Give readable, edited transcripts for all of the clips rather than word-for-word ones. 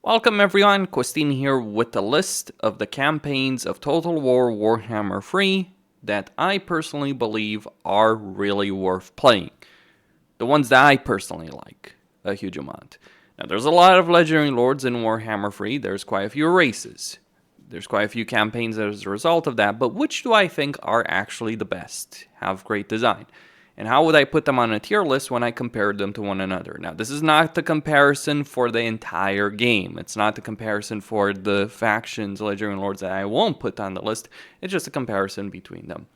Welcome everyone, Questin here with a list of the campaigns of Total War Warhammer 3 that I personally believe are really worth playing. The ones that I personally like a huge amount. Now there's a lot of legendary lords in Warhammer 3, there's quite a few races. There's quite a few campaigns as a result of that, but which do I think are actually the best, have great design? And how would I put them on a tier list when I compared them to one another? Now, this is not the comparison for the entire game. It's not the comparison for the factions, legendary lords that I won't put on the list. It's just a comparison between them.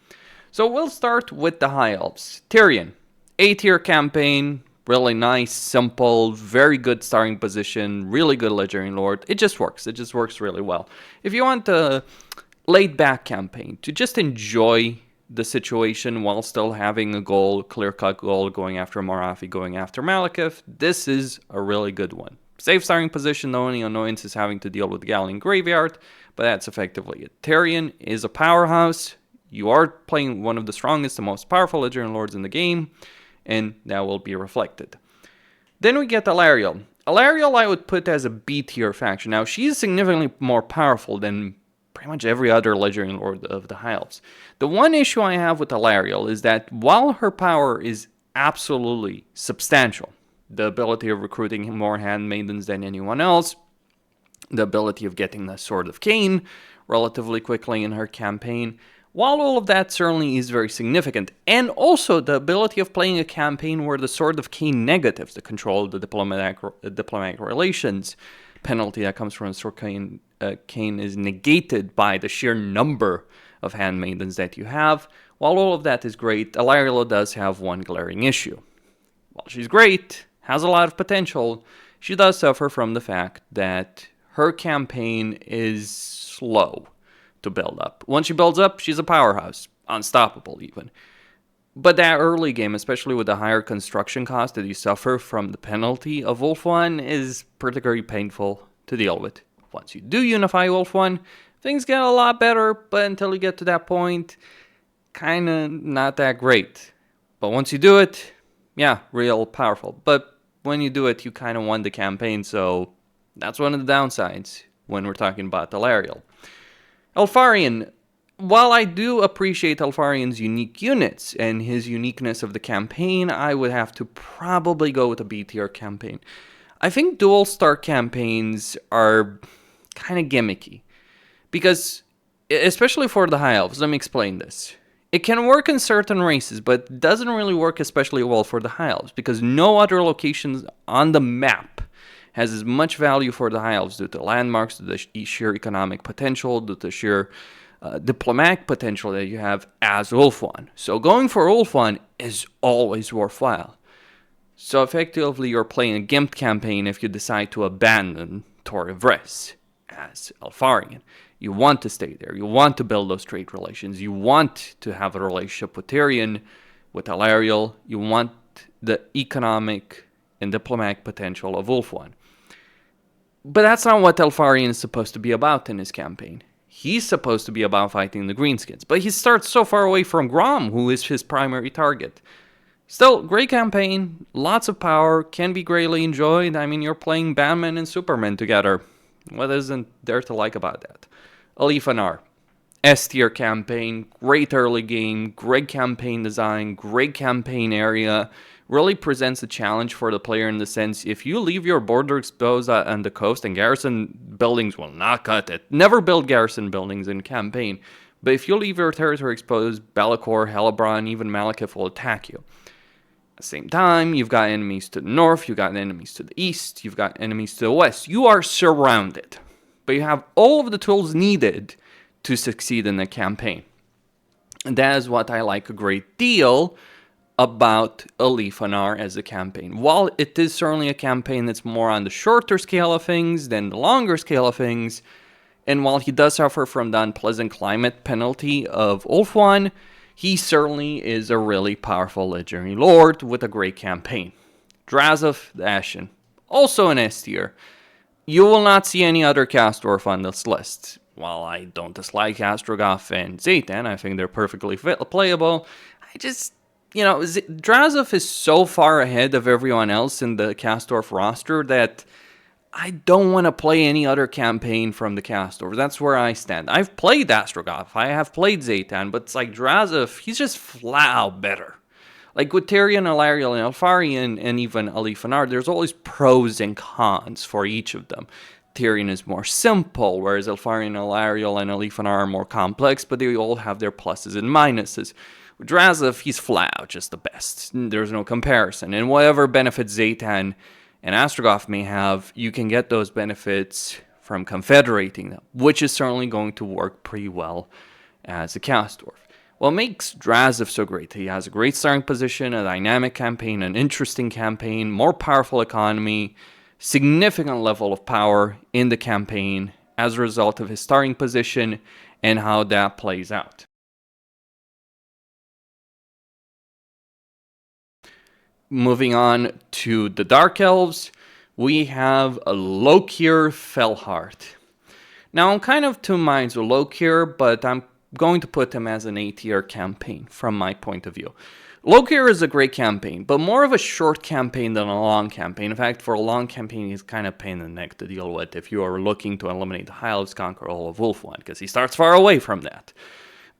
So we'll start with the High Elves. Tyrion, A-tier campaign, really nice, simple, very good starting position, really good legendary lord. It just works. It just works really well. If you want a laid-back campaign to just enjoy the situation while still having a goal, clear-cut goal, going after Marfi, going after Malekith, this is a really good one. Safe starting position, the only annoyance is having to deal with Galleon Graveyard, but that's effectively it. Tyrion is a powerhouse. You are playing one of the strongest and most powerful legendary lords in the game, and that will be reflected. Then we get Ariel. Ariel I would put as a B-tier faction. Now, she's significantly more powerful than pretty much every other legendary lord of the High Elves. The one issue I have with Ariel is that while her power is absolutely substantial, the ability of recruiting more handmaidens than anyone else, the ability of getting the Sword of Cain relatively quickly in her campaign, while all of that certainly is very significant, and also the ability of playing a campaign where the Sword of Cain negatives, the control of the diplomatic relations penalty that comes from the Sword of Cain is negated by the sheer number of handmaidens that you have. While all of that is great, Ariel does have one glaring issue. While she's great, has a lot of potential, she does suffer from the fact that her campaign is slow to build up. Once she builds up, she's a powerhouse, unstoppable even. But that early game, especially with the higher construction cost that you suffer from the penalty of Wolf 1, is particularly painful to deal with. Once you do unify Wolf 1, things get a lot better, but until you get to that point, kinda not that great. But once you do it, yeah, real powerful. But when you do it, you kinda won the campaign, so that's one of the downsides when we're talking about Ariel. Elfarion. While I do appreciate Elfarion's unique units and his uniqueness of the campaign, I would have to probably go with a B-tier campaign. I think dual star campaigns are kind of gimmicky. Because, especially for the High Elves, let me explain this. It can work in certain races, but doesn't really work especially well for the High Elves, because no other locations on the map has as much value for the High Elves due to landmarks, due to the sheer economic potential, due to sheer diplomatic potential that you have as Ulfwan. So going for Ulfwan is always worthwhile. So effectively you're playing a gimped campaign if you decide to abandon Tor of Res as Elfarion. You want to stay there, you want to build those trade relations, you want to have a relationship with Tyrion, with Ariel, you want the economic and diplomatic potential of Ulfwan. But that's not what Elfarion is supposed to be about in his campaign. He's supposed to be about fighting the Greenskins, but he starts so far away from Grom, who is his primary target. Still, great campaign, lots of power, can be greatly enjoyed. I mean, you're playing Batman and Superman together. What isn't there to like about that? Alifanar. S-tier campaign, great early game, great campaign design, great campaign area. Really presents a challenge for the player in the sense, if you leave your border exposed on the coast, and garrison buildings will not cut it. Never build garrison buildings in campaign. But if you leave your territory exposed, Be'lakor, Hellebrand, even Malekith will attack you. At the same time, you've got enemies to the north, you've got enemies to the east, you've got enemies to the west. You are surrounded. But you have all of the tools needed to succeed in the campaign. And that is what I like a great deal about Alifanar as a campaign. While it is certainly a campaign that's more on the shorter scale of things than the longer scale of things, and while he does suffer from the unpleasant climate penalty of Ulfwan, he certainly is a really powerful legendary lord with a great campaign. Drazov the Ashen, also an S tier. You will not see any other Castor on this list. While I don't dislike Astrogoth and Zaytan, I think they're perfectly playable. Drazov is so far ahead of everyone else in the Castor roster that I don't want to play any other campaign from the Castor. That's where I stand. I've played Astrogoth, I have played Zaytan, but it's like Drazov, he's just flat out better. Like with Tyrion, Alariel, and Alfarian, and even Alifanar, there's always pros and cons for each of them. Tyrion is more simple, whereas Alfarian, Alariel, and Alifanar are more complex, but they all have their pluses and minuses. With Drazov, he's flat out just the best. There's no comparison. And whatever benefits Zaytan and Astrogoth may have, you can get those benefits from confederating them, which is certainly going to work pretty well as a Castor. What makes Drazov so great? He has a great starting position, a dynamic campaign, an interesting campaign, more powerful economy, significant level of power in the campaign as a result of his starting position and how that plays out. Moving on to the Dark Elves, we have a Lokir Felheart. Now, I'm kind of two minds with Lokir, but I'm going to put him as an A-tier campaign from my point of view. Lokir is a great campaign, but more of a short campaign than a long campaign. In fact, for a long campaign, he's kind of pain in the neck to deal with if you are looking to eliminate the High Elves, conquer all of Wolfwind, because he starts far away from that.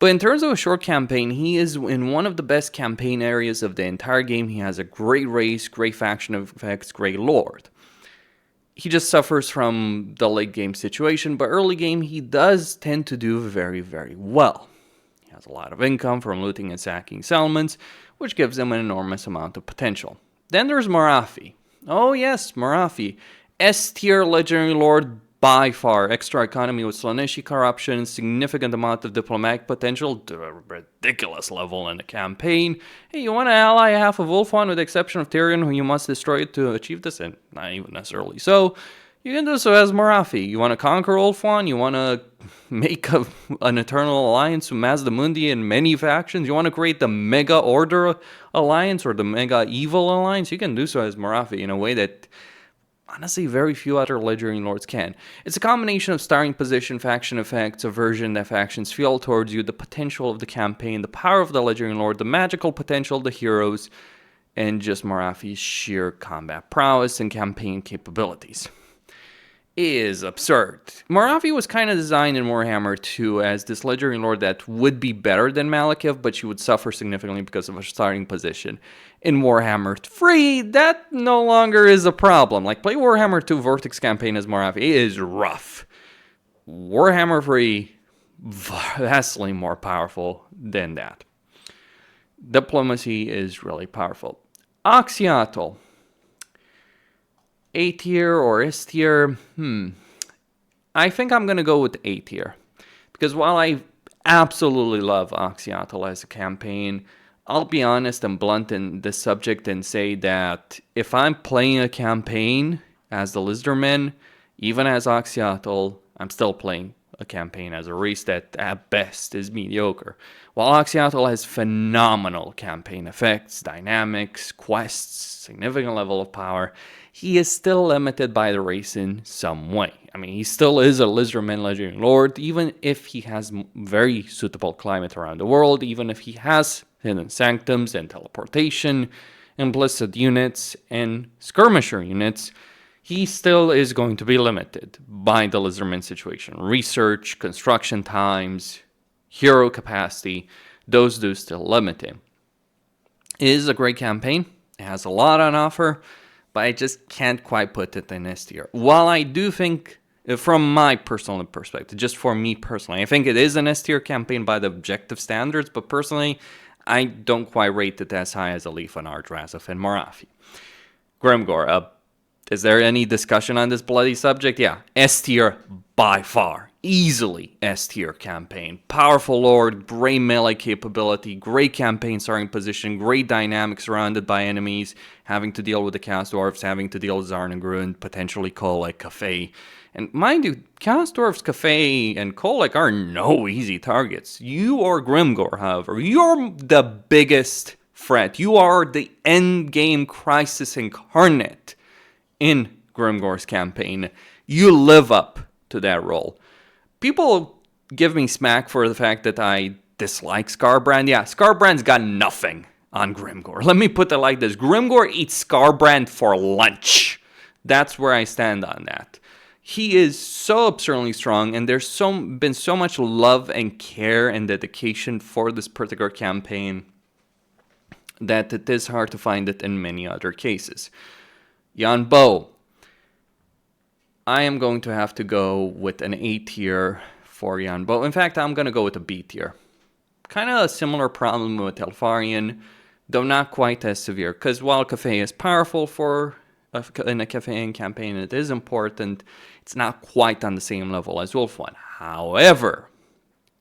But in terms of a short campaign, he is in one of the best campaign areas of the entire game. He has a great race, great faction effects, great lord. He just suffers from the late game situation, but early game he does tend to do very, very well. He has a lot of income from looting and sacking settlements, which gives him an enormous amount of potential. Then there's Marfi. Oh yes, Marfi. S-tier legendary lord by far. Extra economy with Slaaneshi corruption, significant amount of diplomatic potential to a ridiculous level in the campaign. Hey, you want to ally half of Wolfwind with the exception of Tyrion, who you must destroy it to achieve this, and not even necessarily so. You can do so as Marfi. You want to conquer Wolfwind, you want to make an eternal alliance with Mazdamundi and many factions, you want to create the Mega Order Alliance or the Mega Evil Alliance, you can do so as Marfi in a way that honestly very few other legendary lords can. It's a combination of starting position, faction effects, aversion that factions feel towards you, the potential of the campaign, the power of the legendary lord, the magical potential of the heroes, and just Marfi's sheer combat prowess and campaign capabilities. Is absurd. Marfi was kind of designed in Warhammer 2 as this legendary lord that would be better than Malekith, but she would suffer significantly because of her starting position. In Warhammer 3, that no longer is a problem. Like, play Warhammer 2 Vortex campaign as Marfi. It is rough. Warhammer 3, vastly more powerful than that. Diplomacy is really powerful. Oxyatl. A tier or S tier? I think I'm going to go with A tier. Because while I absolutely love Oxyatl as a campaign, I'll be honest and blunt in this subject and say that if I'm playing a campaign as the Lizardmen, even as Oxyatl, I'm still playing a campaign as a race that at best is mediocre. While Oxyatl has phenomenal campaign effects, dynamics, quests, significant level of power, he is still limited by the race in some way. I mean, he still is a Lizardman legendary lord, even if he has very suitable climate around the world, even if he has hidden sanctums and teleportation, implicit units and skirmisher units, he still is going to be limited by the Lizardman situation. Research, construction times, hero capacity, those do still limit him. It is a great campaign. It has a lot on offer, but I just can't quite put it in S tier. While I do think, from my personal perspective, just for me personally, I think it is an S tier campaign by the objective standards, but personally, I don't quite rate it as high as Alifanar, Drazov, and Marfi. Grimgore, is there any discussion on this bloody subject? Yeah, S tier by far. Easily S tier campaign. Powerful lord, great melee capability, great campaign starting position, great dynamics surrounded by enemies, having to deal with the Castorfs, having to deal with Zarnagrun, potentially Kolek, Cafe. And mind you, Castorfs, Cafe, and Kolek are no easy targets. You or Grimgore, however, you're the biggest threat. You are the endgame crisis incarnate in Grimgore's campaign. You live up to that role. People give me smack for the fact that I dislike Scarbrand. Yeah, Scarbrand's got nothing on Grimgore. Let me put it like this. Grimgore eats Scarbrand for lunch. That's where I stand on that. He is so absurdly strong, and there's been so much love and care and dedication for this particular campaign that it is hard to find it in many other cases. Jan Bo. I am going to have to go with an A tier for Jan Bo. In fact, I'm going to go with a B tier. Kind of a similar problem with Elfarian, though not quite as severe. Because while Cafe is powerful in a Cafean campaign, it is important, it's not quite on the same level as Wolf One. However,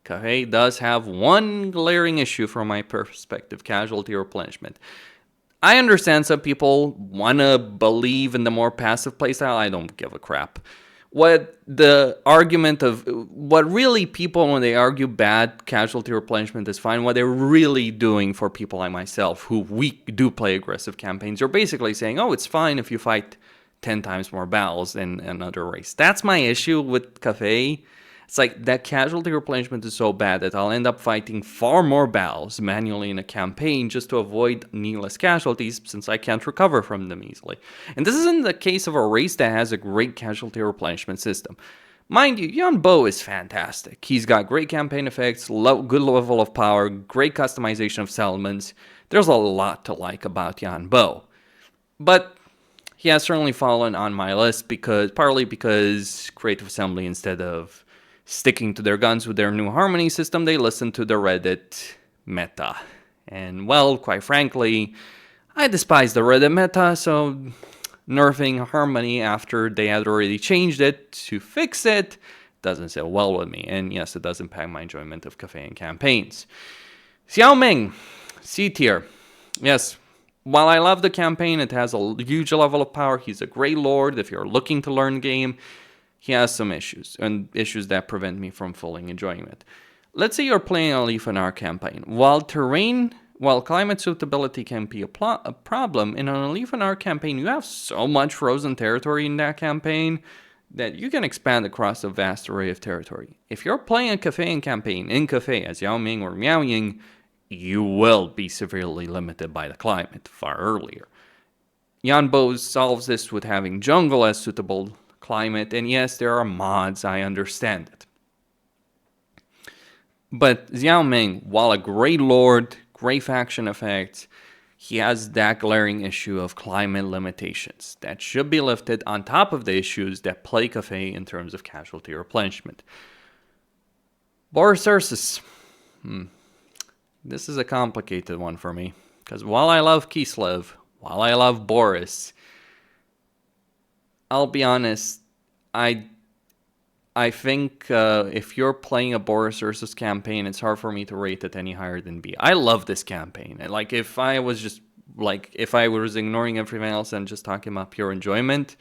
Cafe does have one glaring issue from my perspective: casualty replenishment. I understand some people want to believe in the more passive playstyle. I don't give a crap. What really people, when they argue bad casualty replenishment is fine, what they're really doing for people like myself, who we do play aggressive campaigns, you're basically saying, oh, it's fine if you fight 10 times more battles than another race. That's my issue with Cafe. It's like that casualty replenishment is so bad that I'll end up fighting far more battles manually in a campaign just to avoid needless casualties, since I can't recover from them easily. And this isn't the case of a race that has a great casualty replenishment system. Mind you, Jan Bo is fantastic. He's got great campaign effects, good level of power, great customization of settlements. There's a lot to like about Jan Bo. But he has certainly fallen on my list partly because Creative Assembly, instead of sticking to their guns with their new Harmony system, they listened to the Reddit meta. And, well, quite frankly, I despise the Reddit meta, so nerfing Harmony after they had already changed it to fix it doesn't sit well with me. And yes, it does impact my enjoyment of Cafean campaigns. Xiao Ming, C tier. Yes, while I love the campaign, it has a huge level of power. He's a great lord if you're looking to learn game. He has some issues, and issues that prevent me from fully enjoying it. Let's say you're playing a Leaf and Arc campaign. While climate suitability can be a problem, in a Leaf and Arc campaign, you have so much frozen territory in that campaign that you can expand across a vast array of territory. If you're playing a Cafean campaign in Cafe as Yao Ming or Miao Ying, you will be severely limited by the climate far earlier. Jan Bo solves this with having jungle as suitable climate, and yes, there are mods, I understand it. But Xiao Ming, while a great lord, great faction effects, he has that glaring issue of climate limitations that should be lifted on top of the issues that plague Cafe in terms of casualty replenishment. Boris Urus. This is a complicated one for me, because while I love Kislev, while I love Boris, I'll be honest, I think if you're playing a Boris Urus campaign, it's hard for me to rate it any higher than B. I love this campaign. And if I was ignoring everything else and just talking about pure enjoyment,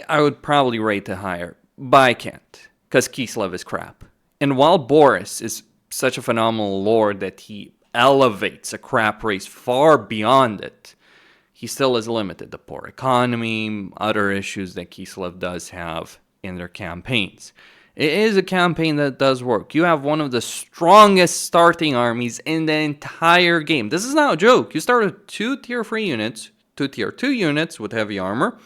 I would probably rate it higher. But I can't, because Kislev is crap. And while Boris is such a phenomenal lord that he elevates a crap race far beyond it, he still is limited. The poor economy, other issues that Kislev does have in their campaigns. It is a campaign that does work. You have one of the strongest starting armies in the entire game. This is not a joke. You start with 2 tier 3 units, 2 tier 2 units with heavy armor,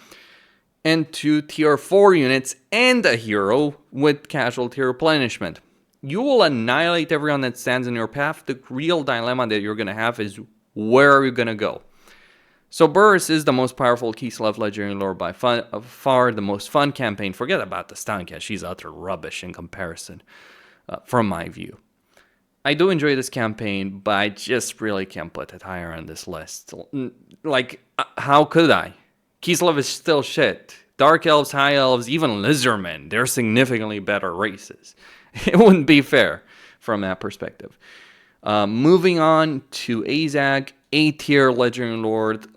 and 2 tier 4 units and a hero with casualty replenishment. You will annihilate everyone that stands in your path. The real dilemma that you're going to have is, where are you going to go? So Boris is the most powerful Kislev legendary lord by far, the most fun campaign. Forget about the Stanka, she's utter rubbish in comparison, from my view. I do enjoy this campaign, but I just really can't put it higher on this list. How could I? Kislev is still shit. Dark Elves, High Elves, even Lizardmen, they're significantly better races. It wouldn't be fair from that perspective. Moving on to ASAC, A-tier legendary lord.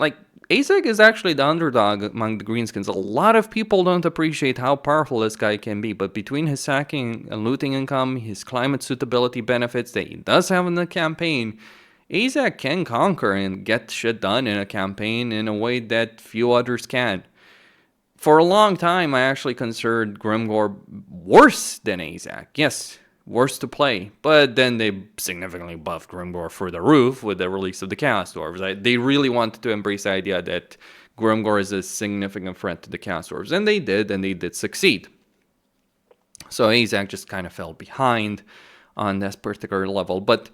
ASAC is actually the underdog among the greenskins. A lot of people don't appreciate how powerful this guy can be, but between his sacking and looting income, his climate suitability benefits that he does have in the campaign, ASAC can conquer and get shit done in a campaign in a way that few others can. For a long time, I actually considered Grimore worse than ASAC. Yes, worse to play. But then they significantly buffed Grimore through the roof with the release of the Castor. They really wanted to embrace the idea that Grimore is a significant threat to the Castors. And they did succeed. So ASAC just kind of fell behind on this particular level. But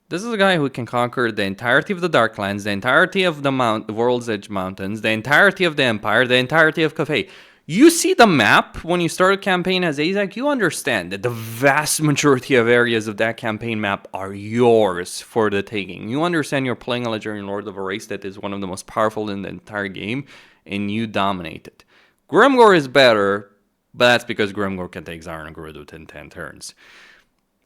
this is a guy who can conquer the entirety of the Darklands, the entirety of the World's Edge Mountains, the entirety of the Empire, the entirety of Cathay. You see the map when you start a campaign as ASAC, you understand that the vast majority of areas of that campaign map are yours for the taking. You understand you're playing a legendary lord of a race that is one of the most powerful in the entire game, and you dominate it. Grimore is better, but that's because Grimore can take Zaran and Grid within 10 turns.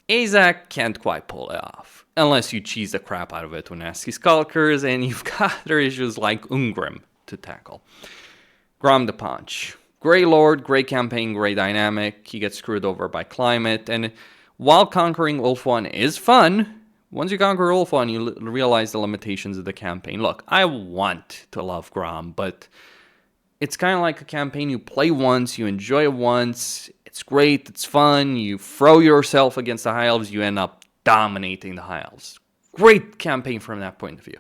ASAC can't quite pull it off, unless you cheese the crap out of it with nasty Skulkers, and you've got other issues like Ungrim to tackle. Grom the Punch. Grey Lord, great campaign, great dynamic. He gets screwed over by climate, and while conquering Ulthuan is fun, once you conquer Ulthuan, you realize the limitations of the campaign. Look, I want to love Grom, but it's kind of like a campaign you play once, you enjoy it once, it's great, it's fun, you throw yourself against the High Elves, you end up dominating the High Elves. Great campaign from that point of view.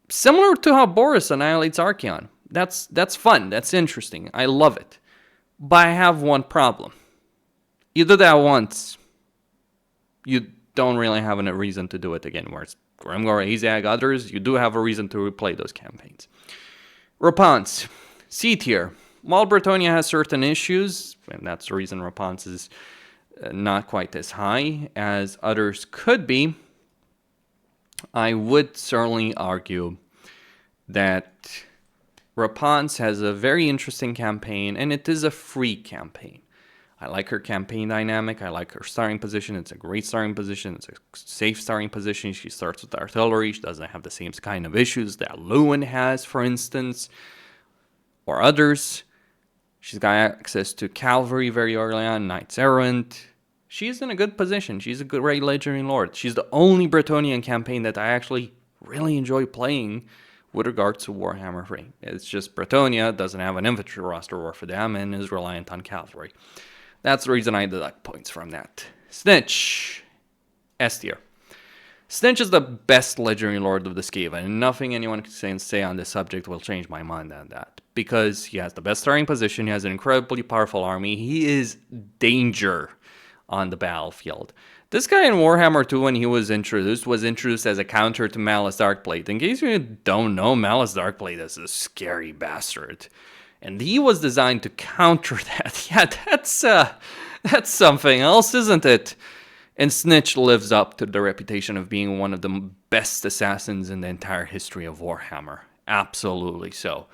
Similar to how Boris annihilates Archaon. That's fun, that's interesting, I love it. But I have one problem. You do that once, you don't really have a reason to do it again. Whereas Grimore, ASAC, others, you do have a reason to replay those campaigns. Rapons, C tier. While Bretonnia has certain issues, and that's the reason Rapons is not quite as high as others could be, I would certainly argue that Rapons has a very interesting campaign, and it is a free campaign. I like her campaign dynamic, I like her starting position, it's a great starting position, it's a safe starting position, she starts with artillery, she doesn't have the same kind of issues that Lewin has, for instance, or others. She's got access to cavalry very early on, knights errant. She's in a good position, she's a great legendary lord. She's the only Bretonian campaign that I actually really enjoy playing with regards to Warhammer 3. It's just Bretonia doesn't have an infantry roster war for them and is reliant on cavalry. That's the reason I deduct points from that. Snitch. S tier. Snitch is the best legendary lord of the Skaven, and nothing anyone can say on this subject will change my mind on that. Because he has the best starting position, he has an incredibly powerful army, he is danger on the battlefield. This guy in Warhammer 2, when he was introduced as a counter to Malice Darkblade. In case you don't know, Malice Darkblade is a scary bastard. And he was designed to counter that. Yeah, that's something else, isn't it? And Snitch lives up to the reputation of being one of the best assassins in the entire history of Warhammer. Absolutely so.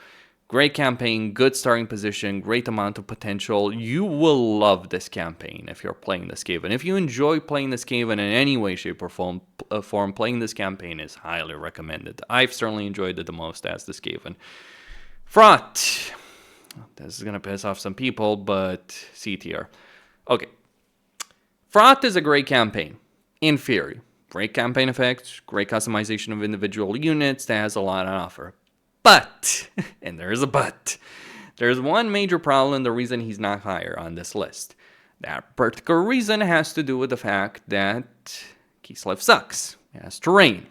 Great campaign, good starting position, great amount of potential. You will love this campaign if you're playing this Skaven. If you enjoy playing this Skaven in any way, shape, or form, playing this campaign is highly recommended. I've certainly enjoyed it the most as this Skaven. Fraught. This is going to piss off some people, but C tier. Okay. Fraught is a great campaign, in theory. Great campaign effects, great customization of individual units that has a lot on offer. But, and there's a but, there's one major problem, the reason he's not higher on this list. That particular reason has to do with the fact that Kislev sucks. It has terrain.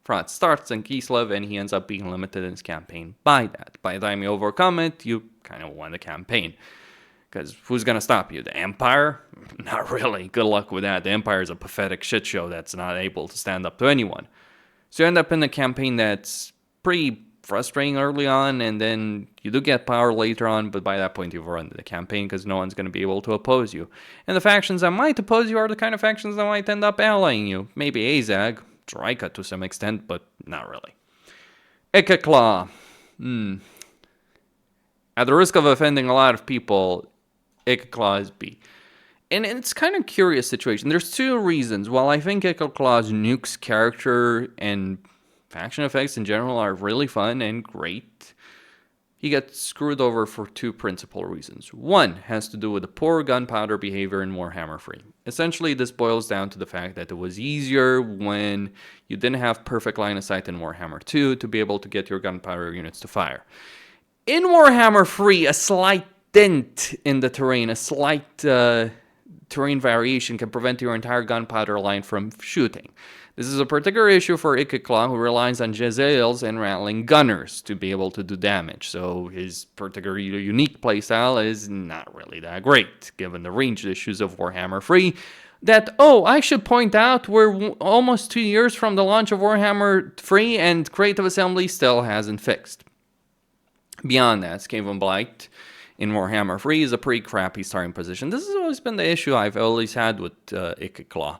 Fraught starts in Kislev and he ends up being limited in his campaign by that. By the time you overcome it, you kind of won the campaign. Because who's going to stop you? The Empire? Not really. Good luck with that. The Empire is a pathetic shit show that's not able to stand up to anyone. So you end up in a campaign that's pretty frustrating early on, and then you do get power later on, but by that point you've run the campaign because no one's going to be able to oppose you. And the factions that might oppose you are the kind of factions that might end up allying you. Maybe ASAC, Draika to some extent, but not really. Ikeclaw. At the risk of offending a lot of people, Ikeclaw is B. And it's kind of curious situation. There's two reasons. While I think Ikeclaw's Nuke's character and faction effects in general are really fun and great, he gets screwed over for two principal reasons. One has to do with the poor gunpowder behavior in Warhammer 3. Essentially, this boils down to the fact that it was easier when you didn't have perfect line of sight in Warhammer 2 to be able to get your gunpowder units to fire. In Warhammer 3, a slight dent in the terrain, a slight terrain variation can prevent your entire gunpowder line from shooting. This is a particular issue for Ikiclaw, who relies on Jezzails and Rattling Gunners to be able to do damage, so his particular unique playstyle is not really that great, given the ranged issues of Warhammer 3. That, I should point out, we're almost 2 years from the launch of Warhammer 3, and Creative Assembly still hasn't fixed. Beyond that, Skaven Blight in Warhammer 3 is a pretty crappy starting position. This has always been the issue I've always had with Ikiclaw.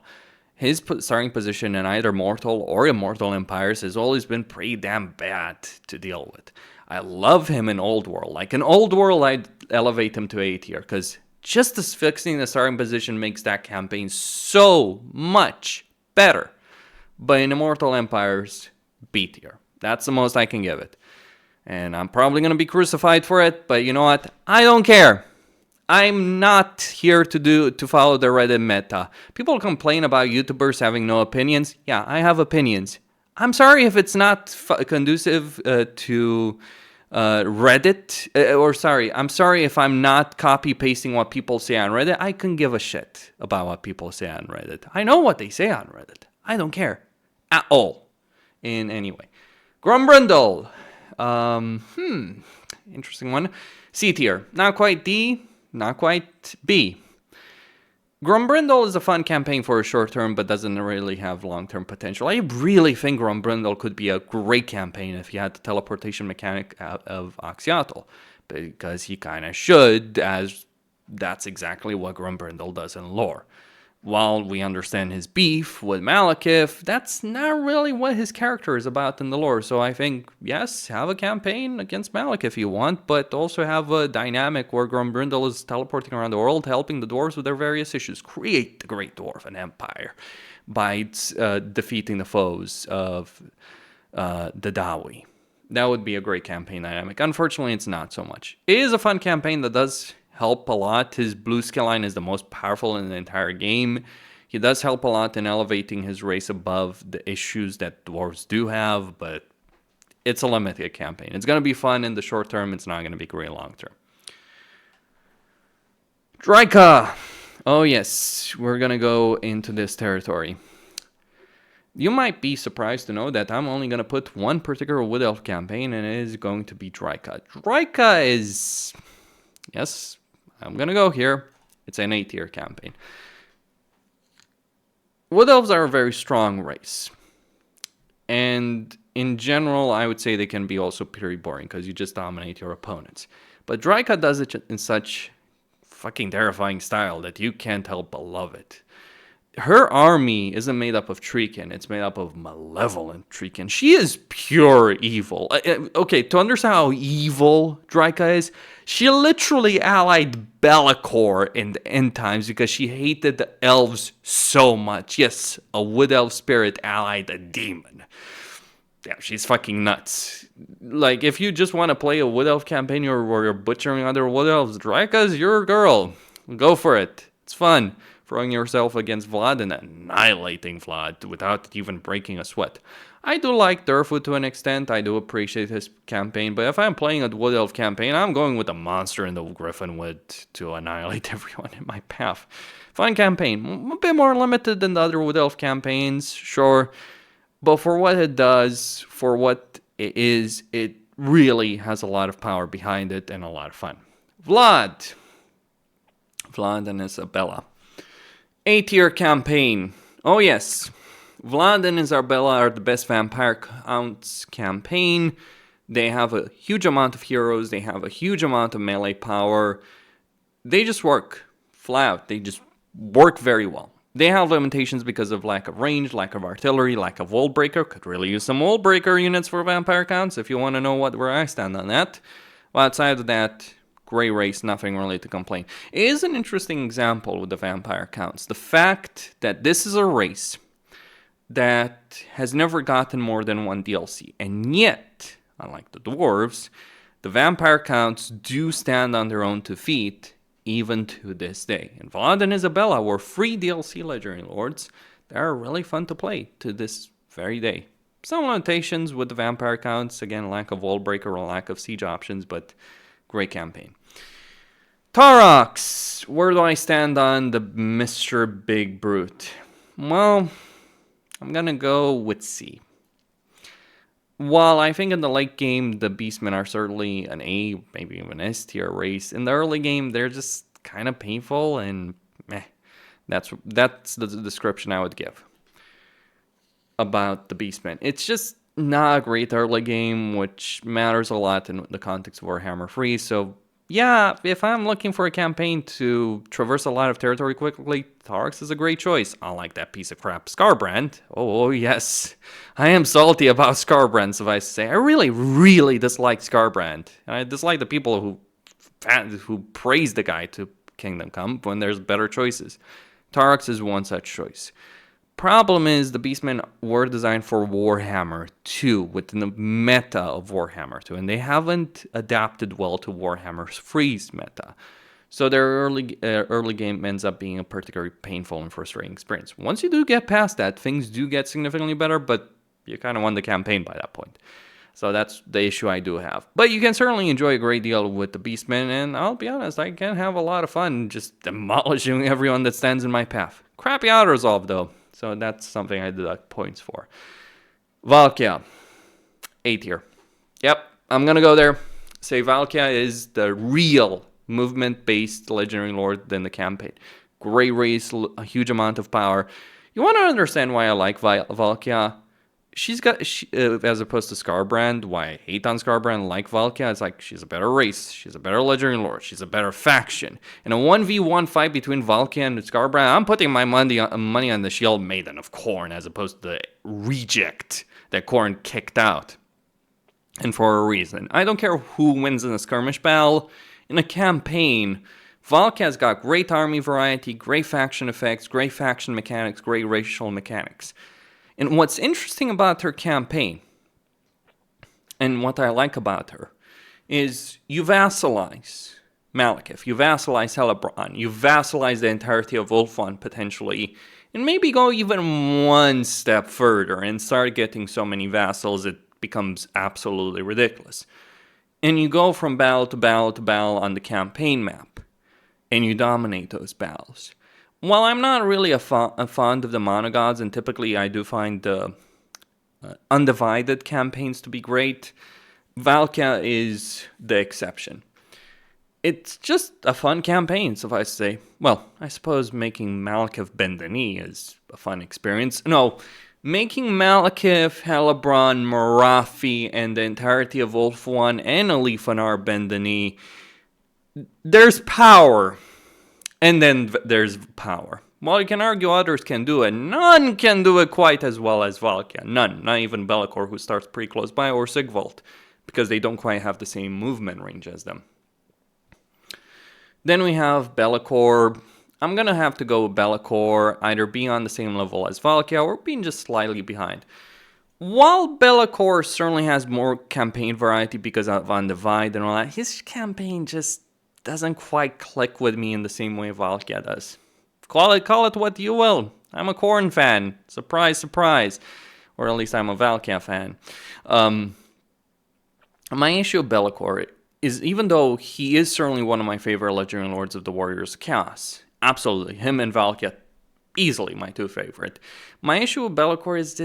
His starting position in either Mortal or Immortal Empires has always been pretty damn bad to deal with. I love him in Old World. Like, in Old World, I'd elevate him to A tier, because just as fixing the starting position makes that campaign so much better. But in Immortal Empires, B tier. That's the most I can give it. And I'm probably going to be crucified for it, but you know what? I don't care. I'm not here to follow the Reddit meta. People complain about YouTubers having no opinions. Yeah, I have opinions. I'm sorry if it's not conducive to Reddit. I'm sorry if I'm not copy-pasting what people say on Reddit. I couldn't give a shit about what people say on Reddit. I know what they say on Reddit. I don't care. At all. In any way. Grombrindle. Interesting one. C tier. Not quite D. Not quite B. Grombrindle is a fun campaign for a short term, but doesn't really have long-term potential. I really think Grombrindle could be a great campaign if he had the teleportation mechanic out of Oxyatl, because he kind of should, as that's exactly what Grombrindle does in lore. While we understand his beef with Malekith, that's not really what his character is about in the lore. So I think, yes, have a campaign against Malekith if you want, but also have a dynamic where Grombrindle is teleporting around the world, helping the dwarves with their various issues. Create the Great Dwarven Empire by defeating the foes of the Dawi. That would be a great campaign dynamic. Unfortunately, it's not so much. It is a fun campaign that does help a lot. His blue skill line is the most powerful in the entire game. He does help a lot in elevating his race above the issues that dwarves do have, but it's a limited campaign. It's going to be fun in the short term. It's not going to be great long term. Draika. Oh yes, we're going to go into this territory. You might be surprised to know that I'm only going to put one particular Wood Elf campaign, and it is going to be Draika. Draika is... Yes, I'm going to go here. It's an A tier campaign. Wood Elves are a very strong race. And in general, I would say they can be also pretty boring because you just dominate your opponents. But Draika does it in such fucking terrifying style that you can't help but love it. Her army isn't made up of Treekin, it's made up of malevolent Treekin. She is pure evil. Okay, to understand how evil Draika is, she literally allied Be'lakor in the end times because she hated the elves so much. Yes, a wood elf spirit allied a demon. Yeah, she's fucking nuts. Like, if you just want to play a wood elf campaign where you're butchering other wood elves, Draika's your girl. Go for it. It's fun. Throwing yourself against Vlad and annihilating Vlad without even breaking a sweat. I do like Durfoot to an extent. I do appreciate his campaign. But if I'm playing a Wood Elf campaign, I'm going with the monster and the Griffin Wood to annihilate everyone in my path. Fun campaign. A bit more limited than the other Wood Elf campaigns, sure. But for what it does, for what it is, it really has a lot of power behind it and a lot of fun. Vlad and Isabella. A-tier campaign. Oh yes, Vlad and Isabella are the best Vampire Counts campaign. They have a huge amount of heroes. They have a huge amount of melee power. They just work flat. They just work very well. They have limitations because of lack of range, lack of artillery, lack of wall breaker. Could really use some wall breaker units for Vampire Counts if you want to know where I stand on that. Well, outside of that, gray race, nothing really to complain. It is an interesting example with the Vampire Counts. The fact that this is a race that has never gotten more than one DLC. And yet, unlike the Dwarves, the Vampire Counts do stand on their own 2 feet, even to this day. And Vlad and Isabella were free DLC Legendary Lords. They're really fun to play to this very day. Some limitations with the Vampire Counts. Again, lack of wall breaker or lack of siege options, but great campaign. Taurox, where do I stand on the Mr. Big Brute? Well, I'm gonna go with C. While I think in the late game, the Beastmen are certainly an A, maybe even S tier race, in the early game, they're just kind of painful and meh. That's the description I would give about the Beastmen. It's just not a great early game, which matters a lot in the context of Warhammer 3. So yeah, if I'm looking for a campaign to traverse a lot of territory quickly, Taurox is a great choice. Unlike that piece of crap Scarbrand. Oh yes, I am salty about Scarbrand, suffice to say. I really, really dislike Scarbrand. I dislike the people who praise the guy to Kingdom Come when there's better choices. Taurox is one such choice. Problem is, the Beastmen were designed for Warhammer 2, within the meta of Warhammer 2, and they haven't adapted well to Warhammer 3's meta. So their early game ends up being a particularly painful and frustrating experience. Once you do get past that, things do get significantly better, but you kind of won the campaign by that point. So that's the issue I do have. But you can certainly enjoy a great deal with the Beastmen, and I'll be honest, I can have a lot of fun just demolishing everyone that stands in my path. Crappy auto-resolve, though. So that's something I deduct points for. Valkia, A tier. Yep, I'm going to go there. Say Valkia is the real movement-based legendary lord in the campaign. Great race, a huge amount of power. You want to understand why I like Valkia? She's got, as opposed to Scarbrand, why I hate on Scarbrand, like Valkia, it's like she's a better race, she's a better legendary lord, she's a better faction. In a 1v1 fight between Valkia and Scarbrand, I'm putting my money on the Shield Maiden of Khorne, as opposed to the reject that Khorne kicked out. And for a reason. I don't care who wins in a skirmish battle. In a campaign, Valkia's got great army variety, great faction effects, great faction mechanics, great racial mechanics. And what's interesting about her campaign, and what I like about her, is you vassalize Malekith, you vassalize Helebron, you vassalize the entirety of Ulthuan potentially, and maybe go even one step further and start getting so many vassals it becomes absolutely ridiculous. And you go from battle to battle to battle on the campaign map, and you dominate those battles. While I'm not really a fond of the monogods, and typically I do find the undivided campaigns to be great, Valkia is the exception. It's just a fun campaign, suffice to say. Well, I suppose making Malekith bend the knee is a fun experience. No, making Malekith, Helebron, Marfi, and the entirety of Ulthuan and Alifanar bend the knee, there's power. And then there's power. While you can argue others can do it, none can do it quite as well as Valkia. None. Not even Be'lakor, who starts pretty close by, or Sigvald, because they don't quite have the same movement range as them. Then we have Be'lakor. I'm going to have to go with Be'lakor, either being on the same level as Valkia, or being just slightly behind. While Be'lakor certainly has more campaign variety because of Undivided and all that, his campaign just doesn't quite click with me in the same way Valkia does. Call it what you will. I'm a Khorne fan. Surprise, surprise. Or at least I'm a Valkia fan. My issue with Be'lakor is, even though he is certainly one of my favorite legendary lords of the Warriors of Chaos, absolutely, him and Valkia, easily my two favorite. My issue with Be'lakor is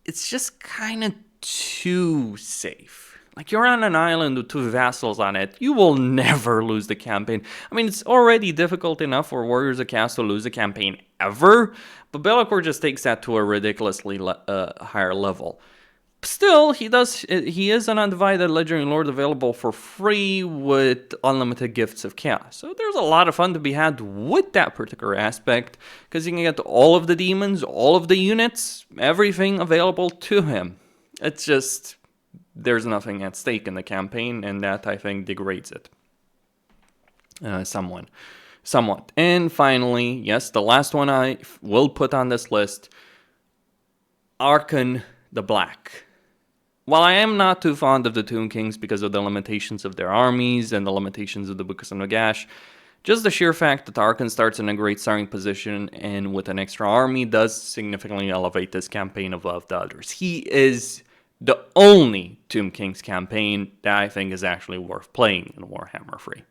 it's just kind of too safe. Like, you're on an island with two vassals on it, you will never lose the campaign. I mean, it's already difficult enough for Warriors of Chaos to lose a campaign ever, but Be'lakor just takes that to a ridiculously higher level. Still, he is an undivided legendary lord available for free with unlimited gifts of chaos. So there's a lot of fun to be had with that particular aspect, because you can get all of the demons, all of the units, everything available to him. It's just, there's nothing at stake in the campaign, and that, I think, degrades it somewhat. And finally, yes, the last one I will put on this list, Archon the Black. While I am not too fond of the Tomb Kings because of the limitations of their armies and the limitations of the Book of Nagash, just the sheer fact that Archon starts in a great starting position and with an extra army does significantly elevate this campaign above the others. He is the only Tomb Kings campaign that I think is actually worth playing in Warhammer 3.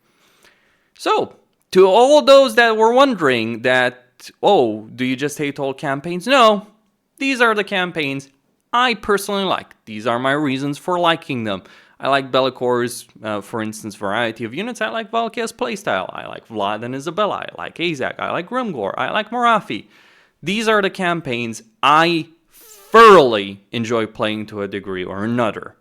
So, To all those that were wondering that, oh, do you just hate all campaigns? No, these are the campaigns I personally like. These are my reasons for liking them. I like Bellicor's, for instance, variety of units. I like Valkia's playstyle. I like Vlad and Isabella. I like ASAC. I like Grimore. I like Marfi. These are the campaigns I thoroughly enjoy playing to a degree or another.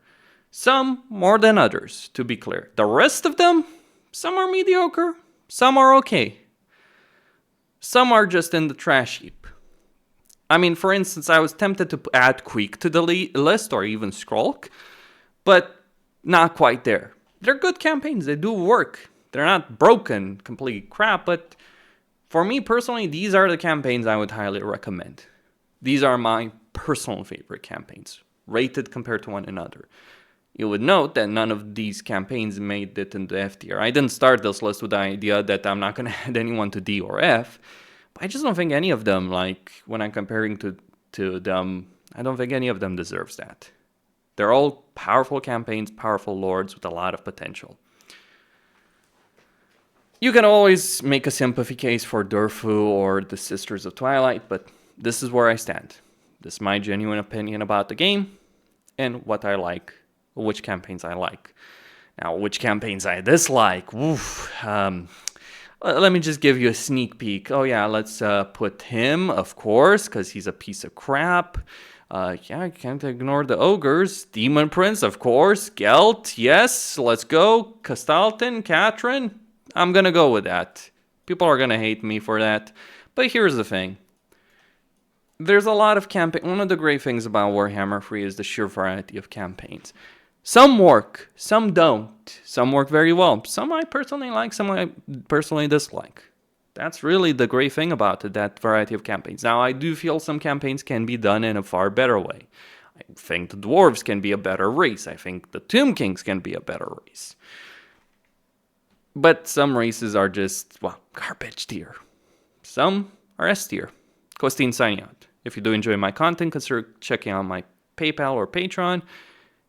Some more than others, to be clear. The rest of them, some are mediocre, some are okay. Some are just in the trash heap. I mean, for instance, I was tempted to add Queek to the list or even Skrulk, but not quite there. They're good campaigns, they do work. They're not broken, complete crap, but for me personally, these are the campaigns I would highly recommend. These are my personal favorite campaigns, rated compared to one another. You would note that none of these campaigns made it into F tier. I didn't start this list with the idea that I'm not going to add anyone to D or F, but I just don't think any of them, like, when I'm comparing to them, I don't think any of them deserves that. They're all powerful campaigns, powerful lords with a lot of potential. You can always make a sympathy case for Durfu or the Sisters of Twilight, but this is where I stand. This is my genuine opinion about the game and what I like, which campaigns I like. Now, which campaigns I dislike? Let me just give you a sneak peek. Oh yeah, let's put him, of course, because he's a piece of crap. Yeah, I can't ignore the ogres. Demon Prince, of course. Gelt, yes, let's go. Castalton, Katrin. I'm gonna go with that. People are gonna hate me for that. But here's the thing. There's a lot of campaign. One of the great things about Warhammer 3 is the sheer variety of campaigns. Some work, some don't. Some work very well. Some I personally like, some I personally dislike. That's really the great thing about it, that variety of campaigns. Now, I do feel some campaigns can be done in a far better way. I think the Dwarves can be a better race. I think the Tomb Kings can be a better race. But some races are just, well, garbage tier. Some are S tier. Costin signing out. If you do enjoy my content, consider checking out my PayPal or Patreon.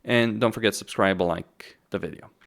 And don't forget to subscribe and like the video.